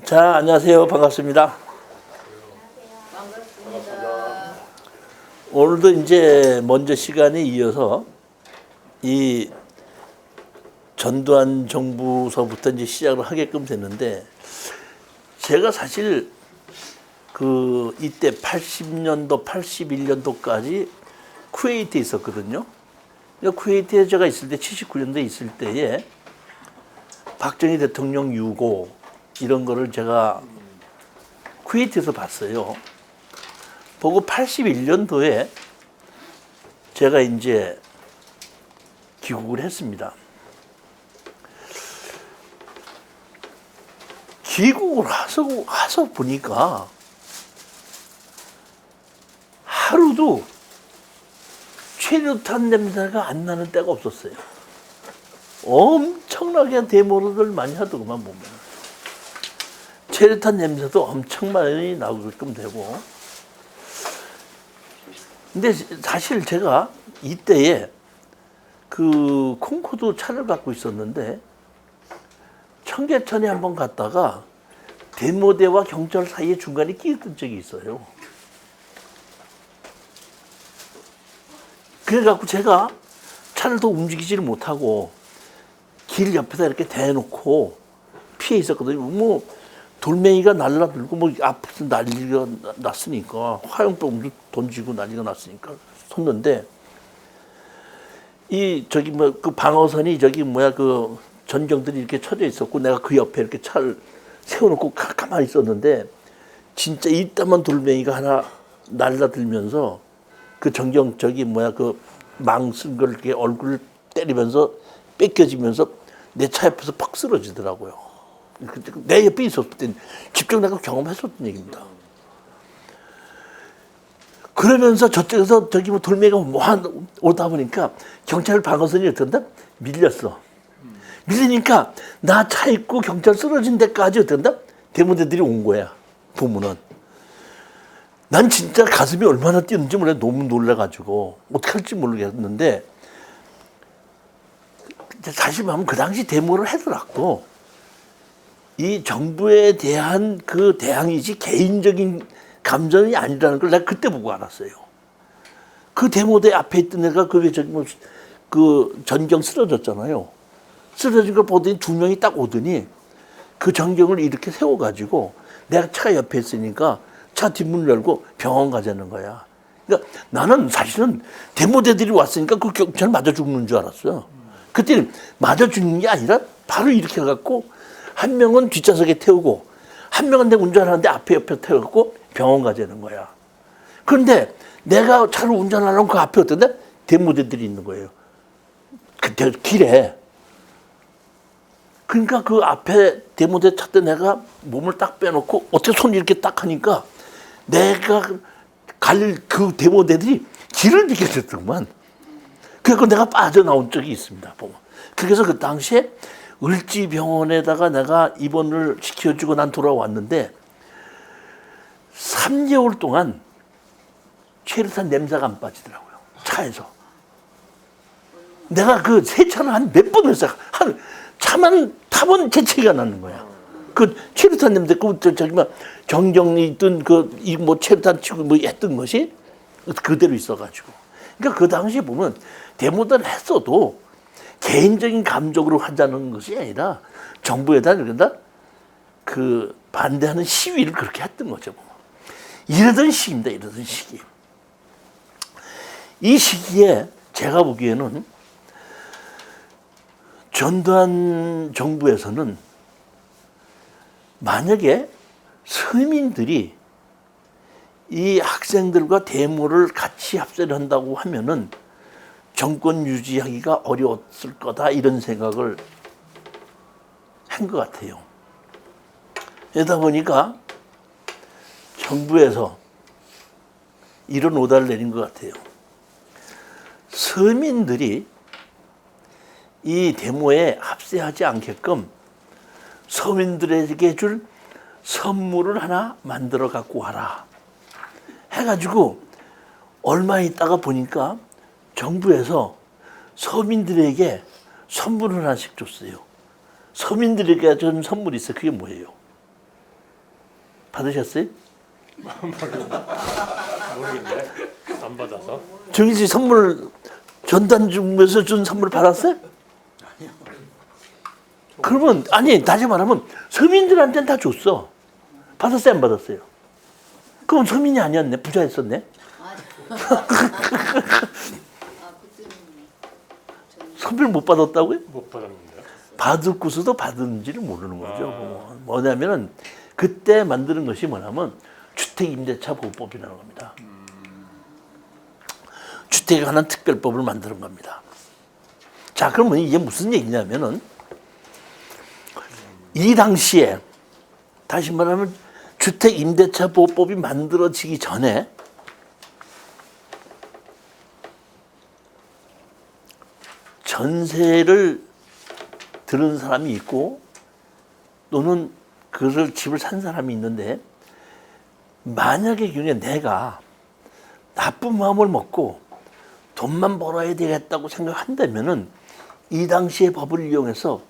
자, 안녕하세요. 반갑습니다. 반갑습니다. 오늘도 이제 먼저 시간에 이어서 이 전두환 정부서부터 이제 시작을 하게끔 됐는데, 제가 사실 이때 80년도, 81년도까지 쿠웨이트에 있었거든요. 그러니까 쿠웨이트에 제가 있을 때, 79년도에 있을 때에 박정희 대통령 유고 이런 거를 제가 쿠웨이트에서 봤어요. 보고 81년도에 제가 이제 귀국을 했습니다. 귀국을 와서 보니까 하루도 최루탄 냄새가 안 나는 때가 없었어요. 엄청나게 데모를 많이 하더구만 보면. 최루탄 냄새도 엄청 많이 나게끔 되고. 근데 사실 제가 이때에 그 콩코드 차를 갖고 있었는데, 청계천에 한번 갔다가 대모대와 경찰 사이에 중간에 끼었던 적이 있어요. 그래갖고 제가 차를 더 움직이지를 못하고 길 옆에다 이렇게 대놓고 피해 있었거든요. 뭐 돌멩이가 날라들고 뭐 앞에서 난리가 났으니까, 화염병도 던지고 난리가 났으니까 섰는데, 저기 그 방어선이 그 전경들이 이렇게 쳐져 있었고, 내가 그 옆에 이렇게 차를 세워놓고 가만히 있었는데, 진짜 이따만 돌멩이가 하나 날라들면서 그 전경 그 망 쓴 걸 이렇게 얼굴을 때리면서 뺏겨지면서 내 차 옆에서 퍽 쓰러지더라고요. 내 옆에 있었을 때 직접 내가 경험했었던 얘기입니다. 그러면서 저쪽에서 뭐 돌멩이가 오다 보니까 경찰 방어선이 어떤다? 밀렸어. 밀리니까 나 차 있고 경찰 쓰러진 데까지 어떤다? 대모대들이 온 거야. 보면은. 난 진짜 가슴이 얼마나 뛰었는지 몰라. 너무 놀라가지고 어떻게 할지 모르겠는데, 사실 말하면 그 당시 데모를 하더라도 이 정부에 대한 그 대항이지 개인적인 감정이 아니라는 걸 내가 그때 보고 알았어요. 그 데모대 앞에 있던 애가 그 전경 쓰러졌잖아요. 쓰러진 걸 보더니 두 명이 딱 오더니 그 전경을 이렇게 세워가지고 내가 차가 옆에 있으니까 차 뒷문을 열고 병원 가자는 거야. 그러니까 나는 사실은 데모대들이 왔으니까 그 경찰 맞아 죽는 줄 알았어. 그때는 맞아 죽는 게 아니라 바로 이렇게 해갖고 한 명은 뒷좌석에 태우고 한 명은 내가 운전하는데 옆에 태워갖고 병원 가자는 거야. 그런데 내가 차를 운전하려면 그 앞에 어떤데? 데모대들이 있는 거예요. 그때 길에. 그러니까 그 앞에 데모대 찼던 내가 몸을 딱 빼놓고 어떻게 손 이렇게 딱 하니까 내가 갈 그 데모대들이 길을 비켜줬더만. 그래서 내가 빠져나온 적이 있습니다. 보면. 그래서 그 당시에 을지병원에다가 내가 입원을 시켜주고 난 돌아왔는데 3개월 동안 최루탄 냄새가 안 빠지더라고요. 차에서. 내가 그 세차를 한 몇 번 했어요. 차만 타본 재채기가 나는 거야. 그 최루탄 냄새, 정경이 있던 최루탄 치고 했던 것이 그대로 있어가지고. 그러니까 그 당시에 보면 데모들 했어도 개인적인 감정으로 하자는 것이 아니라 정부에다 반대하는 시위를 그렇게 했던 거죠. 이러던 시기입니다. 이러던 시기. 이 시기에 제가 보기에는 전두환 정부에서는 만약에 서민들이 이 학생들과 데모를 같이 합세를 한다고 하면은 정권 유지하기가 어려웠을 거다, 이런 생각을 한 것 같아요. 그러다 보니까 정부에서 이런 오다를 내린 것 같아요. 서민들이 이 데모에 합세하지 않게끔 서민들에게 줄 선물을 하나 만들어 갖고 와라 해가지고 얼마 있다가 보니까 정부에서 서민들에게 선물을 하나씩 줬어요. 서민들에게 준 선물이 있어요. 그게 뭐예요? 받으셨어요? 모르겠네. 안 받아서. 정희 씨 선물 전단 주면서 준 선물 받았어요? 그러면 아니 다시 말하면 서민들한테는 다 줬어. 받았어요 안 받았어요? 그럼 서민이 아니었네. 부자였었네. 선물 못 받았다고요? 못 받았는데. 받을고서도 받은지를 모르는 거죠. 뭐냐면은 그때 만드는 것이 뭐냐면 주택임대차 보호법이라는 겁니다. 주택에 관한 특별법을 만드는 겁니다. 자, 그러면 이게 무슨 얘기냐면은 이 당시에 다시 말하면 주택임대차 보호법이 만들어지기 전에 전세를 들은 사람이 있고 또는 그를 집을 산 사람이 있는데 만약에 경우에 내가 나쁜 마음을 먹고 돈만 벌어야 되겠다고 생각한다면은 이 당시의 법을 이용해서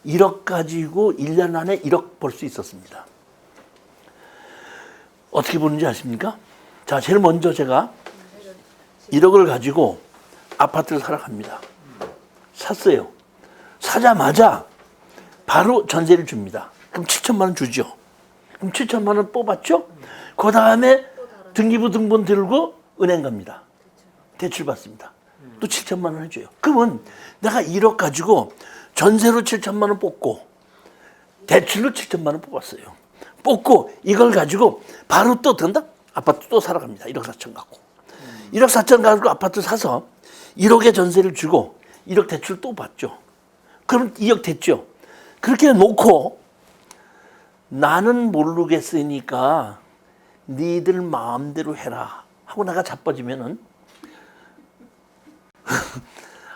1억 가지고 1년 안에 1억 벌 수 있었습니다. 어떻게 보는지 아십니까? 자, 제일 먼저 제가 1억을 가지고 아파트를 사러 갑니다. 샀어요. 사자마자 바로 전세를 줍니다. 그럼 7천만 원 주죠. 그럼 7천만 원 뽑았죠? 그 다음에 등기부 등본 들고 은행 갑니다. 대출 받습니다. 또 7천만 원 해줘요. 그러면 내가 1억 가지고 전세로 7천만 원 뽑고 대출로 7천만 원 뽑았어요. 뽑고 이걸 가지고 바로 또 된다? 아파트 또 사러 갑니다. 1억 4천 갖고. 1억 4천 가지고 아파트 사서 1억의 전세를 주고 1억 대출 또 받죠. 그럼 2억 됐죠. 그렇게 놓고 나는 모르겠으니까 니들 마음대로 해라 하고 내가 자빠지면은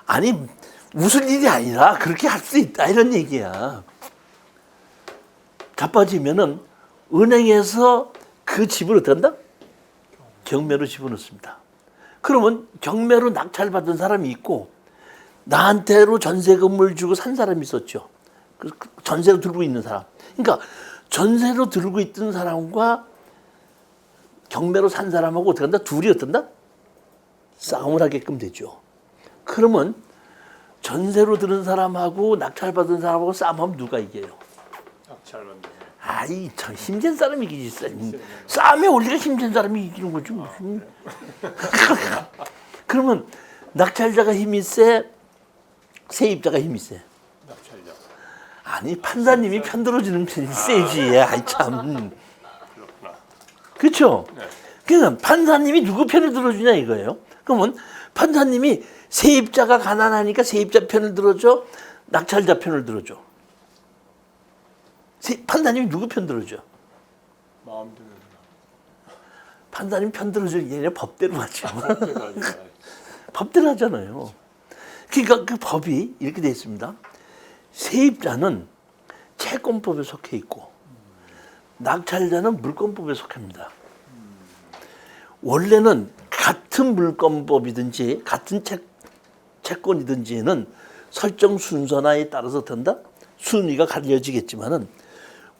아니 웃을 일이 아니라 그렇게 할 수 있다 이런 얘기야. 자빠지면은 은행에서 그 집을 어떻게 한다? 경매로 집어넣습니다. 그러면 경매로 낙찰받은 사람이 있고 나한테로 전세금을 주고 산 사람이 있었죠. 전세로 들고 있는 사람. 그러니까 전세로 들고 있던 사람과 경매로 산 사람하고 어떻게 한다? 둘이 어떤다? 싸움을 하게끔 되죠. 그러면 전세로 들은 사람하고 낙찰받은 사람하고 싸움하면 누가 이겨요? 낙찰받는. 아이 참 힘든 사람이 이기지. 싸움에 올리가 힘든 사람이 이기는 거죠. 무슨. 그러면 낙찰자가 힘이 세? 세입자가 힘이 세? 낙찰자. 아니 판사님이 편들어주는 편이 세지. 아이 참. 그렇구나. 그렇죠? 네. 그러니까 판사님이 누구 편을 들어주냐 이거예요. 그러면 판사님이 세입자가 가난하니까 세입자 편을 들어줘? 낙찰자 편을 들어줘? 판사님이 누구 편 들어줘? 마음대로. 판사님 편 들어줄 게 아니라 법대로 하죠. 법대로 법대로 하잖아요. 그러니까 그 법이 이렇게 되어 있습니다. 세입자는 채권법에 속해 있고 낙찰자는 물권법에 속합니다. 원래는 같은 물권법이든지 같은 채권이든지는 설정 순서나에 따라서 된다? 순위가 갈려지겠지만은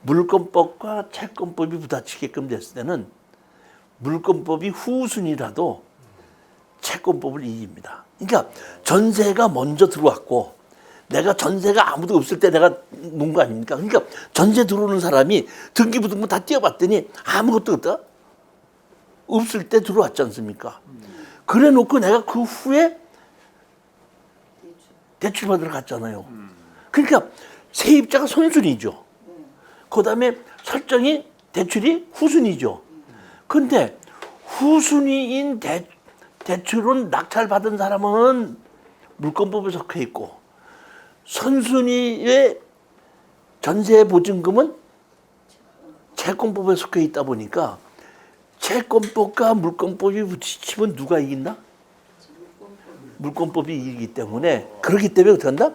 물권법과 채권법이 부딪히게끔 됐을 때는 물권법이 후순위라도 채권법을 이깁니다. 그러니까 전세가 먼저 들어왔고 내가 전세가 아무도 없을 때 내가 놓은 거 아닙니까? 그러니까 전세 들어오는 사람이 등기부 등본 다 띄워봤더니 아무것도 없다? 없을 때 들어왔지 않습니까? 그래 놓고 내가 그 후에 대출 받으러 갔잖아요. 그러니까 세입자가 선순위죠. 그 다음에 설정이 대출이 후순위죠. 근데 후순위인 대출은 낙찰받은 사람은 물권법에 속해 있고 선순위의 전세보증금은 채권법에 속해 있다 보니까 채권법과 물권법이 부딪히면 누가 이긴다? 물권법이 이기기 때문에 그렇기 때문에 어떻게 한다?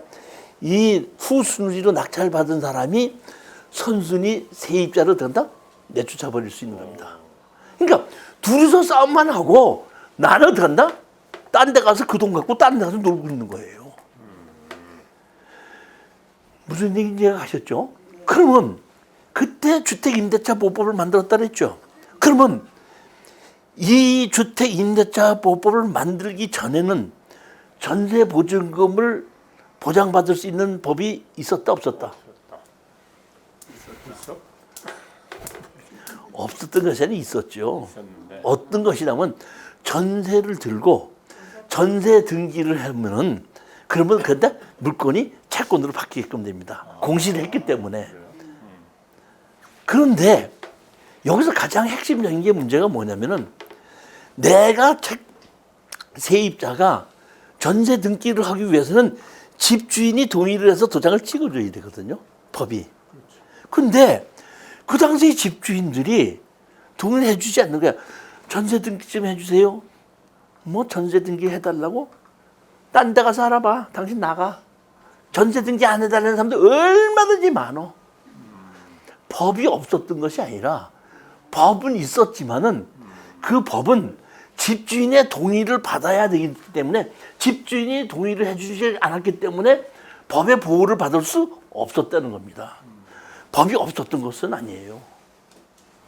이 후순위로 낙찰받은 사람이 선순위 세입자로 된다? 내쫓아 버릴 수 있는 겁니다. 그러니까 둘이서 싸움만 하고 나는 어떻게 한다? 딴 데 가서 그 돈 갖고 딴 데 가서 놀고 있는 거예요. 무슨 얘기인지 아셨죠? 그러면 그때 주택임대차 보호법을 만들었다 그랬죠. 그러면 이 주택임대차 보호법을 만들기 전에는 전세보증금을 보장받을 수 있는 법이 있었다 없었다? 있어? 없었던 것이 아니라 있었죠. 있었는데. 어떤 것이냐면 전세를 들고 전세 등기를 하면은 그러면 근데 물건이 채권으로 바뀌게끔 됩니다. 공시를 했기 때문에. 그런데 여기서 가장 핵심적인 게 문제가 뭐냐면은 내가 세입자가 전세 등기를 하기 위해서는 집주인이 동의를 해서 도장을 찍어줘야 되거든요. 법이. 근데 그 당시 집주인들이 동의를 해주지 않는 거야. 전세 등기 좀 해주세요. 뭐 전세 등기 해달라고? 딴 데 가서 알아봐. 당신 나가. 전세 등기 안 해달라는 사람들 얼마든지 많어. 법이 없었던 것이 아니라 법은 있었지만은 그 법은 집주인의 동의를 받아야 되기 때문에 집주인이 동의를 해주지 않았기 때문에 법의 보호를 받을 수 없었다는 겁니다. 법이 없었던 것은 아니에요.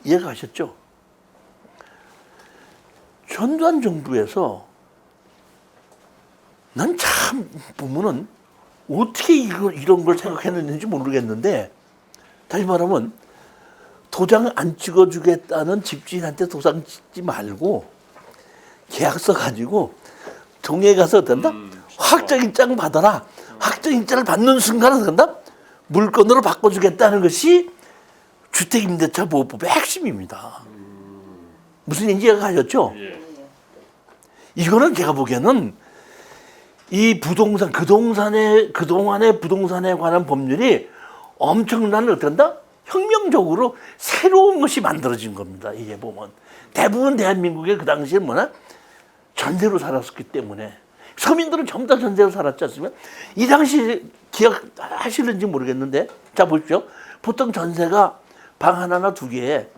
이해가 가셨죠? 전두환 정부에서 난 참 보면은 어떻게 이런 걸 생각했는지 모르겠는데 다시 말하면 도장 안 찍어주겠다는 집주인한테 도장 찍지 말고 계약서 가지고 동에 가서 된다? 확정인장 받아라. 확정인장을 받는 순간은 된다? 물건으로 바꿔주겠다는 것이 주택임대차 보호법의 핵심입니다. 무슨 얘기인지 이해가 가셨죠? 예. 이거는 제가 보기에는 이 부동산, 그동안의 부동산에 관한 법률이 엄청난 어떤다? 혁명적으로 새로운 것이 만들어진 겁니다. 이게 보면. 대부분 대한민국의 그 당시에 뭐냐? 전세로 살았기 때문에. 서민들은 전부 다 전세로 살았지 않습니까? 이 당시 기억하시는지 모르겠는데, 자, 보십시오. 보통 전세가 방 하나나 두 개에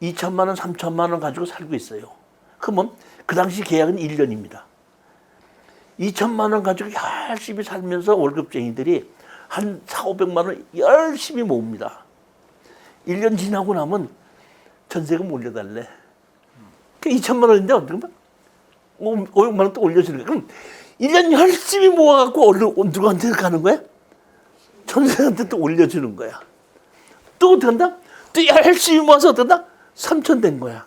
2천만 원, 3천만 원 가지고 살고 있어요. 그러면 그 당시 계약은 1년입니다. 2천만 원 가지고 열심히 살면서 월급쟁이들이 한 4,500만 원 열심히 모읍니다. 1년 지나고 나면 전세금 올려달래. 그 2천만 원인데 어떻게 하면 500만 원 또 올려주는 거야. 그럼 1년 열심히 모아갖고 누구한테 가는 거야? 전세한테 또 올려주는 거야. 또 어떻게 한다? 또 열심히 모아서 어떻게 한다? 3천 된 거야.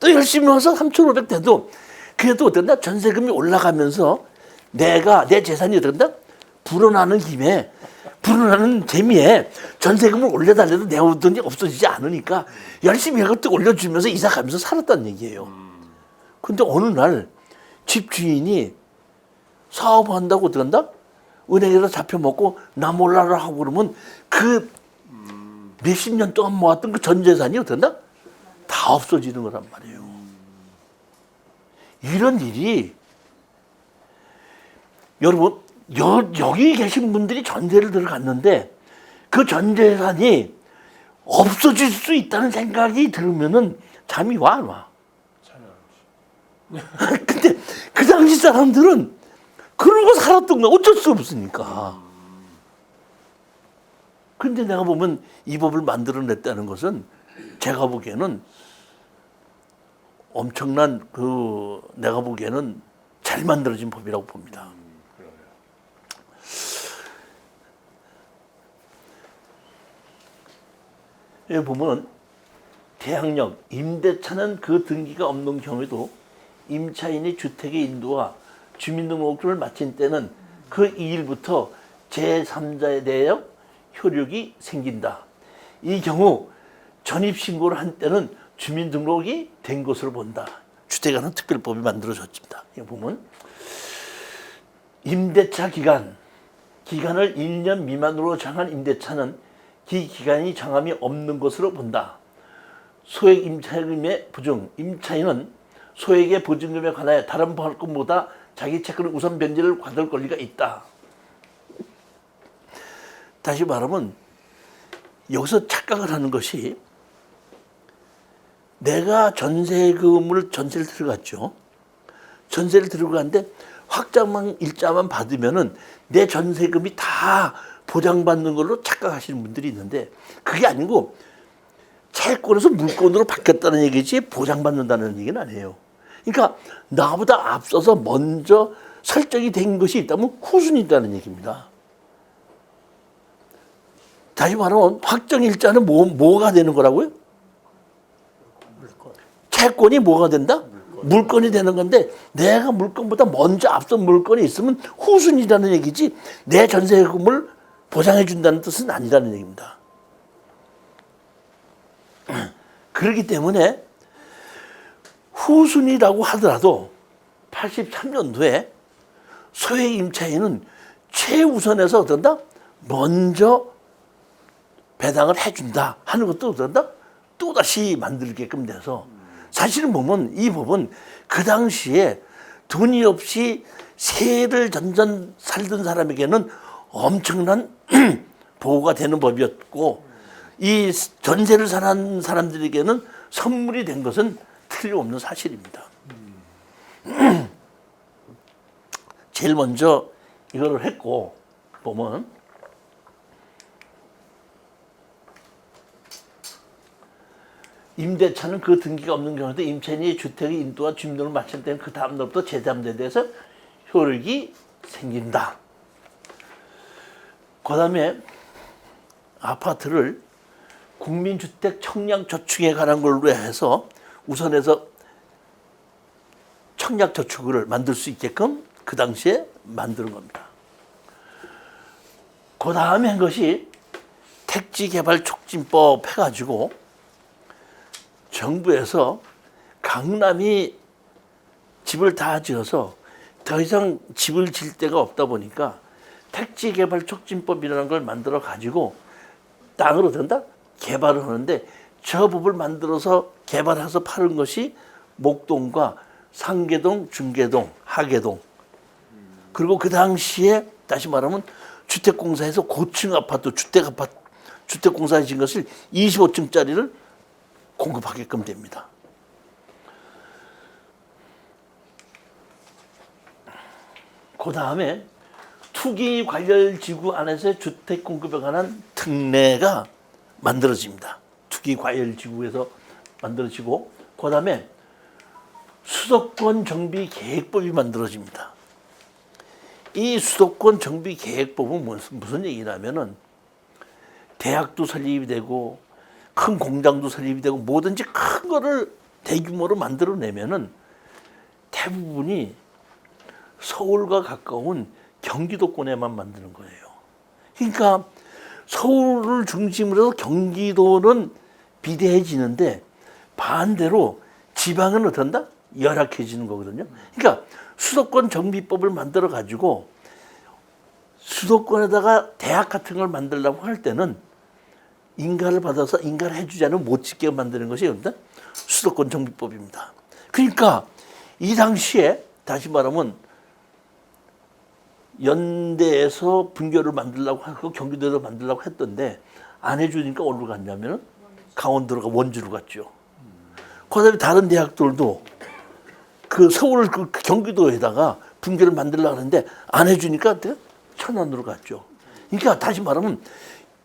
또 열심히 모아서 3,500 돼도 그래도 어떻게 한다? 전세금이 올라가면서 내 재산이 어떻게 한다? 불어나는 김에 불어나는 재미에 전세금을 올려달래도 내 돈이 없어지지 않으니까 열심히 해서 또 올려주면서 이사 가면서 살았다는 얘기예요. 근데 어느 날 집주인이 사업한다고 어떻게 한다? 은행에서 잡혀먹고 나 몰라라 하고 그러면 그 몇십 년 동안 모았던 그 전 재산이 어떻게 한다? 다 없어지는 거란 말이에요. 이런 일이 여러분 여기 계신 분들이 전세를 들어갔는데 그 전 재산이 없어질 수 있다는 생각이 들으면은 잠이 와 안 와? 근데 그 당시 사람들은 그러고 살았던 거야. 어쩔 수 없으니까. 근데 내가 보면 이 법을 만들어냈다는 것은 제가 보기에는 엄청난 내가 보기에는 잘 만들어진 법이라고 봅니다. 여기 보면 대항력, 임대차는 그 등기가 없는 경우에도 임차인이 주택의 인도와 주민등록을 마친 때는 그 2일부터 제3자에 대하여 효력이 생긴다. 이 경우 전입신고를 한 때는 주민등록이 된 것으로 본다. 주택하는 특별법이 만들어졌습니다. 여기 보면 임대차 기간을 1년 미만으로 정한 임대차는 기 기간이 정함이 없는 것으로 본다. 소액 임차금의 보증, 임차인은 소액의 보증금에 관하여 다른 벌금보다 자기 채권의 우선 변제를 받을 권리가 있다. 다시 말하면 여기서 착각을 하는 것이 내가 전세를 들어갔죠. 전세를 들어갔는데 확정만 일자만 받으면은 내 전세금이 다 보장받는 걸로 착각하시는 분들이 있는데 그게 아니고 채권에서 물권으로 바뀌었다는 얘기지 보장받는다는 얘기는 아니에요. 그러니까 나보다 앞서서 먼저 설정이 된 것이 있다면 후순위 있다는 얘기입니다. 다시 말하면 확정일자는 뭐가 되는 거라고요? 물건. 채권이 뭐가 된다? 물건이 되는 건데 내가 물건보다 먼저 앞선 물건이 있으면 후순위라는 얘기지 내 전세금을 보장해 준다는 뜻은 아니라는 얘기입니다. 그렇기 때문에 후순위라고 하더라도 83년도에 소액 임차인은 최우선에서 어떤다? 먼저 배당을 해준다 하는 것도 어떤다? 또다시 만들게끔 돼서 사실은 보면 이 법은 그 당시에 돈이 없이 세를 전전 살던 사람에게는 엄청난 보호가 되는 법이었고 이 전세를 사는 사람들에게는 선물이 된 것은 틀림없는 사실입니다. 제일 먼저 이거를 했고 보면 임대차는 그 등기가 없는 경우도 임차인이 주택의 인도와 주민등록을 마칠 때는 그 다음 날부터 제3대 대해서 효력이 생긴다. 그 다음에 아파트를 국민주택 청약저축에 관한 걸로 해서 우선해서 청약저축을 만들 수 있게끔 그 당시에 만드는 겁니다. 그 다음에 한 것이 택지개발촉진법 해가지고 정부에서 강남이 집을 다 지어서 더 이상 집을 질 데가 없다 보니까 택지개발촉진법이라는 걸 만들어 가지고 땅을 어떤다? 개발을 하는데 저 법을 만들어서 개발해서 파는 것이 목동과 상계동, 중계동, 하계동 그리고 그 당시에 다시 말하면 주택공사에서 고층 아파트, 주택공사에 진 것을 25층짜리를 공급하게끔 됩니다. 그 다음에 투기 관련 지구 안에서의 주택 공급에 관한 특례가 만들어집니다. 투기 관련 지구에서 만들어지고 그 다음에 수도권 정비 계획법이 만들어집니다. 이 수도권 정비 계획법은 무슨 얘기냐면은 대학도 설립이 되고 큰 공장도 설립이 되고 뭐든지 큰 거를 대규모로 만들어내면은 대부분이 서울과 가까운 경기도권에만 만드는 거예요. 그러니까 서울을 중심으로 해서 경기도는 비대해지는데 반대로 지방은 어떤다? 열악해지는 거거든요. 그러니까 수도권 정비법을 만들어 가지고 수도권에다가 대학 같은 걸 만들려고 할 때는 인가를 받아서 인가를 해주지 않으면 못 짓게 만드는 것이 수도권 정비법입니다. 그러니까 이 당시에 다시 말하면 연대에서 분교를 만들려고 하고 경기도에서 만들려고 했던데 안 해주니까 어디로 갔냐면 강원도로 원주로 갔죠. 그다음에 다른 대학들도 그 서울 그 경기도에다가 분교를 만들려고 하는데 안 해주니까 천안으로 갔죠. 그러니까 다시 말하면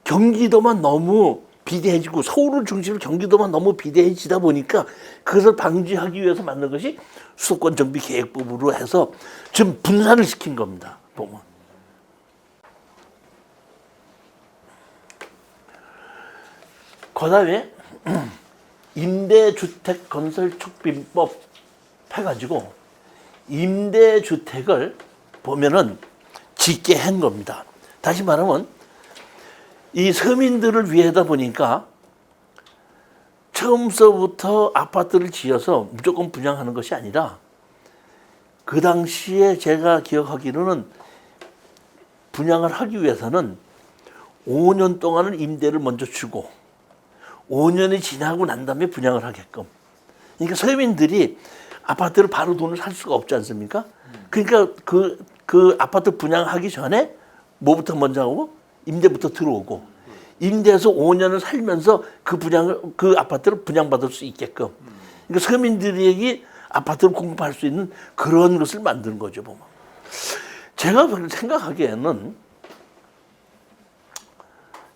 경기도만 너무 비대해지고 서울을 중심으로 경기도만 너무 비대해지다 보니까 그것을 방지하기 위해서 만든 것이 수도권 정비 계획법으로 해서 지금 분산을 시킨 겁니다. 보면. 그다음에 임대주택 건설 촉진법 해가지고 임대주택을 보면은 짓게 한 겁니다. 다시 말하면 이 서민들을 위해다 보니까 처음서부터 아파트를 지어서 무조건 분양하는 것이 아니라 그 당시에 제가 기억하기로는 분양을 하기 위해서는 5년 동안은 임대를 먼저 주고 5년이 지나고 난 다음에 분양을 하게끔. 그러니까 서민들이 아파트를 바로 돈을 살 수가 없지 않습니까? 그러니까 그 아파트 분양하기 전에 뭐부터 먼저 하고 임대부터 들어오고 임대해서 5년을 살면서 그 아파트를 분양받을 수 있게끔. 그러니까 서민들에게 아파트를 공급할 수 있는 그런 것을 만드는 거죠, 보면. 제가 생각하기에는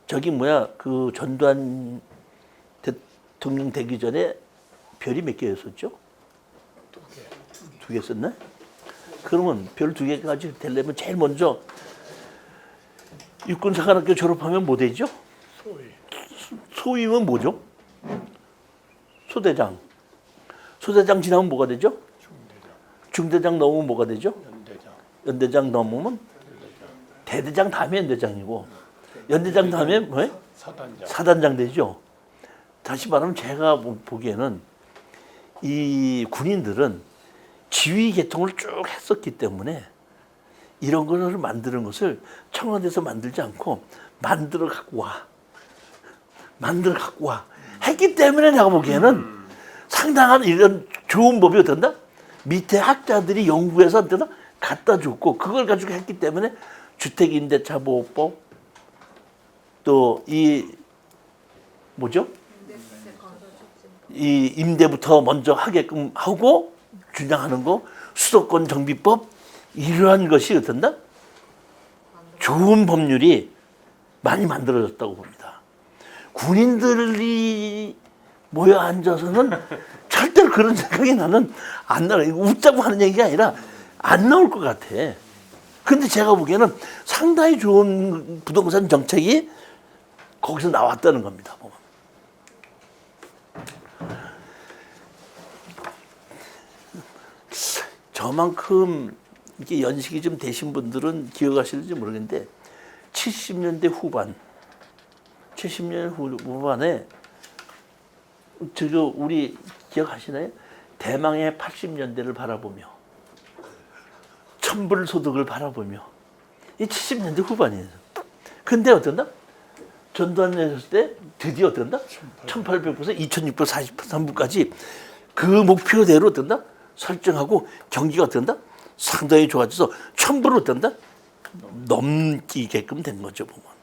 저기 뭐야 그 전두환 대통령 되기 전에 별이 몇 개였었죠? 두 개 썼나? 그러면 별 두 개까지 되려면 제일 먼저 육군사관학교 졸업하면 뭐 되죠? 소위 소위면 뭐죠? 소대장. 소대장 지나면 뭐가 되죠? 중대장, 중대장 넘으면 뭐가 되죠? 연대장, 연대장 넘으면 대대장 다음에 연대장이고 연대장 다음에 뭐예요? 사단장, 사단장 되죠. 다시 말하면 제가 보기에는 이 군인들은 지휘 계통을 쭉 했었기 때문에 이런 것을 만드는 것을 청와대에서 만들지 않고 만들어 갖고 와 했기 때문에 내가 보기에는 상당한 이런 좋은 법이 어떤다? 밑에 학자들이 연구해서 어떤다? 갖다 줬고 그걸 가지고 했기 때문에 주택임대차보호법 또 이 뭐죠? 이 임대부터 먼저 하게끔 하고 주장하는 거 수도권 정비법 이러한 것이 어떤다? 좋은 법률이 많이 만들어졌다고 봅니다. 군인들이 모여 앉아서는 절대로 그런 생각이 나는 안 나요. 웃자고 하는 얘기가 아니라 안 나올 것 같아. 근데 제가 보기에는 상당히 좋은 부동산 정책이 거기서 나왔다는 겁니다. 보면. 저만큼 이게 연식이 좀 되신 분들은 기억하실지 모르겠는데 70년대 후반, 70년 후반에 저거 우리 기억하시나요? 대망의 80년대를 바라보며 천불소득을 바라보며 이 70년대 후반이에요. 근데 어떤다? 전두환 내렸을 때 드디어 어떤다? 1800부에서 2643부까지 그 목표대로 어떤다? 설정하고 경기가 어떤다? 상당히 좋아져서 1000부를 어떤다? 넘기게끔 된 거죠, 보면.